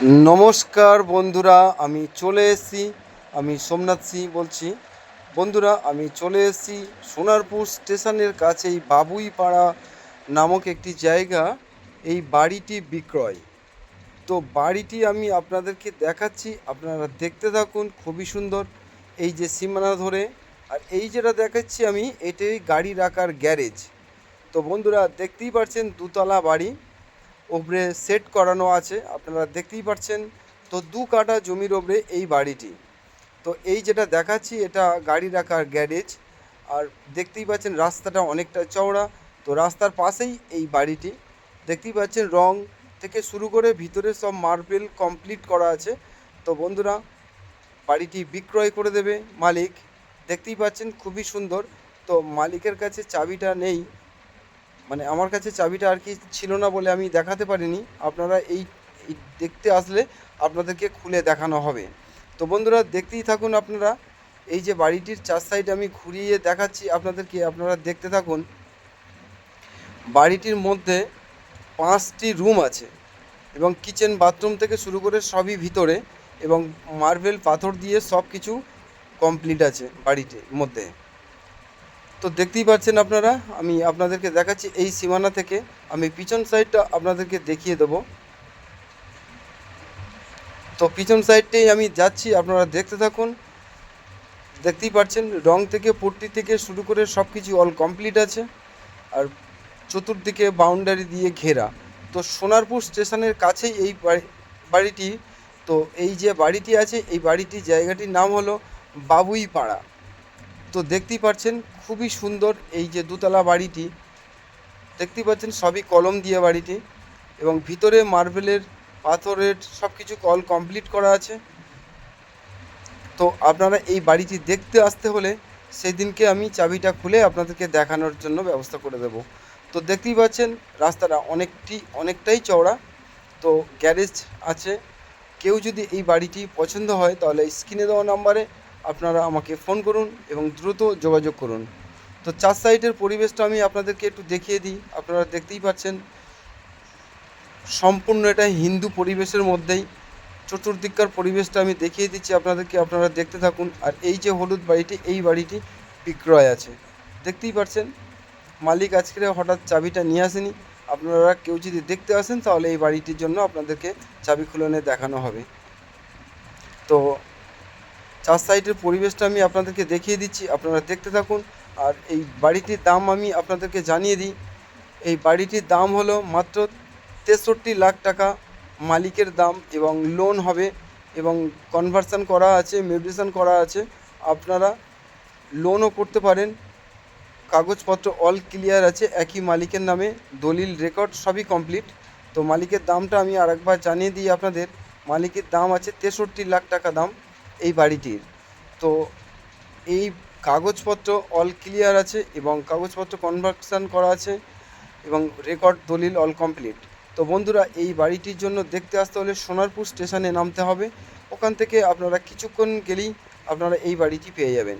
নমস্কার বন্ধুরা, আমি চলে এসেছি। আমি সোমনাথ সিং বলছি। বন্ধুরা, আমি চলে এসেছি সোনারপুর স্টেশনের কাছেই বাবুইপাড়া নামক একটি জায়গা। এই বাড়িটি বিক্রয়। তো বাড়িটি আমি আপনাদেরকে দেখাচ্ছি, আপনারা দেখতে থাকুন। খুবই সুন্দর এই যে সীমানা ধরে। আর এই যেটা দেখাচ্ছি আমি, এটাই গাড়ি রাখার গ্যারেজ। তো বন্ধুরা, দেখতেই পাচ্ছেন দুতলা বাড়ি, ওপরে সেট করানো আছে, আপনারা দেখতেই পাচ্ছেন। তো 2 কাঠা জমির ওপরে এই বাড়িটি। তো এই যেটা দেখাচ্ছি এটা গাড়ি রাখার গ্যারেজ। আর দেখতেই পাচ্ছেন রাস্তাটা অনেকটা চওড়া। তো রাস্তার পাশেই এই বাড়িটি। দেখতেই পাচ্ছেন রং থেকে শুরু করে ভিতরে সব মার্বেল কমপ্লিট করা আছে। তো বন্ধুরা, বাড়িটি বিক্রয় করে দেবে মালিক। দেখতেই পাচ্ছেন খুবই সুন্দর। তো মালিকের কাছে চাবিটা নেই, মানে আমার কাছে চাবিটা আর কি ছিল না বলে আমি দেখাতে পারিনি। আপনারা এই দেখতে আসলে আপনাদেরকে খুলে দেখানো হবে। তো বন্ধুরা, দেখতেই থাকুন আপনারা। এই যে বাড়িটির 4 সাইড আমি ঘুরিয়ে দেখাচ্ছি আপনাদেরকে, আপনারা দেখতে থাকুন। বাড়িটির মধ্যে 5টি রুম আছে এবং কিচেন বাথরুম থেকে শুরু করে সবই ভিতরে, এবং মার্বেল পাথর দিয়ে সব কিছু কমপ্লিট আছে বাড়িটির মধ্যে। তো দেখতেই পাচ্ছেন আপনারা, আমি আপনাদেরকে দেখাচ্ছি এই সীমানা থেকে। আমি পিছন সাইডটা আপনাদেরকে দেখিয়ে দেবো। তো পিছন সাইডটাই আমি যাচ্ছি, আপনারা দেখতে থাকুন। দেখতেই পাচ্ছেন রং থেকে পট্টি থেকে শুরু করে সব কিছু অল কমপ্লিট আছে। আর চতুর্দিকে বাউন্ডারি দিয়ে ঘেরা। তো সোনারপুর স্টেশনের কাছেই এই বাড়িটি। তো এই যে বাড়িটি আছে, এই বাড়িটি জায়গাটির নাম হলো বাবুইপাড়া। তো দেখতেই পাচ্ছেন খুবই সুন্দর এই যে দুতলা বাড়িটি। দেখতেই পাচ্ছেন সবই কলম দিয়ে বাড়িটি, এবং ভিতরে মার্বেলের পাথরের সব কিছু অল কমপ্লিট করা আছে। তো আপনারা এই বাড়িটি দেখতে আসতে হলে সেদিনকে আমি চাবিটা খুলে আপনাদেরকে দেখানোর জন্য ব্যবস্থা করে দেব। তো দেখতেই পাচ্ছেন রাস্তাটা অনেকটাই চওড়া। তো গ্যারেজ আছে। কেউ যদি এই বাড়িটি পছন্দ হয় তাহলে স্ক্রিনে দেওয়া নাম্বারে আপনারা আমাকে ফোন করুন এবং দ্রুত যোগাযোগ করুন। তো 4 সাইডের পরিবেশটা আমি আপনাদেরকে একটু দেখিয়ে দিই। আপনারা দেখতেই পাচ্ছেন সম্পূর্ণ এটা হিন্দু পরিবেশের মধ্যেই। চতুর্দিককার পরিবেশটা আমি দেখিয়ে দিচ্ছি আপনাদেরকে, আপনারা দেখতে থাকুন। আর এই যে হলুদ বাড়িটি, এই বাড়িটি বিক্রয় আছে। দেখতেই পাচ্ছেন মালিক আজকে হঠাৎ চাবিটা নিয়ে আসেনি। আপনারা কেউ যদি দেখতে আসেন তাহলে এই বাড়িটির জন্য আপনাদেরকে চাবি খুলে এনে দেখানো হবে। তো 4 সাইডের পরিবেশটা আমি আপনাদেরকে দেখিয়ে দিচ্ছি, আপনারা দেখতে থাকুন। আর এই বাড়িটির দাম আমি আপনাদেরকে জানিয়ে দিই। এই বাড়িটির দাম হলো মাত্র 63 লাখ টাকা মালিকের দাম, এবং লোন হবে, এবং কনভার্সন করা আছে, মিউটেশন করা আছে। আপনারা লোনও করতে পারেন। কাগজপত্র অল ক্লিয়ার আছে, একই মালিকের নামে, দলিল রেকর্ড সবই কমপ্লিট। তো মালিকের দামটা আমি আরেকবার জানিয়ে দিই আপনাদের। মালিকের দাম আছে 63 লাখ টাকা দাম এই বাড়িটির। তো এই কাগজপত্র অল ক্লিয়ার আছে, এবং কাগজপত্র কনভার্সন করা আছে, এবং রেকর্ড দলিল অল কমপ্লিট। তো বন্ধুরা, এই বাড়িটির জন্য দেখতে আসতে হলে সোনারপুর স্টেশনে নামতে হবে। ওখান থেকে আপনারা কিছুক্ষণ গেলেই আপনারা এই বাড়িটি পেয়ে যাবেন।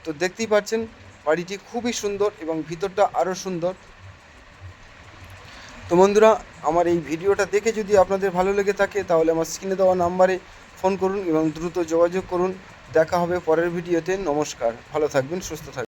তো দেখতেই পাচ্ছেন বাড়িটি খুবই সুন্দর, এবং ভিতরটা আরও সুন্দর। তো বন্ধুরা, আমার এই ভিডিওটা দেখে যদি আপনাদের ভালো লেগে থাকে তাহলে আমার স্ক্রিনে দেওয়া নাম্বারে ফোন করুন এবং দ্রুত যোগাযোগ করুন। দেখা হবে পরের ভিডিওতে। নমস্কার, ভালো থাকবেন, সুস্থ থাকবেন।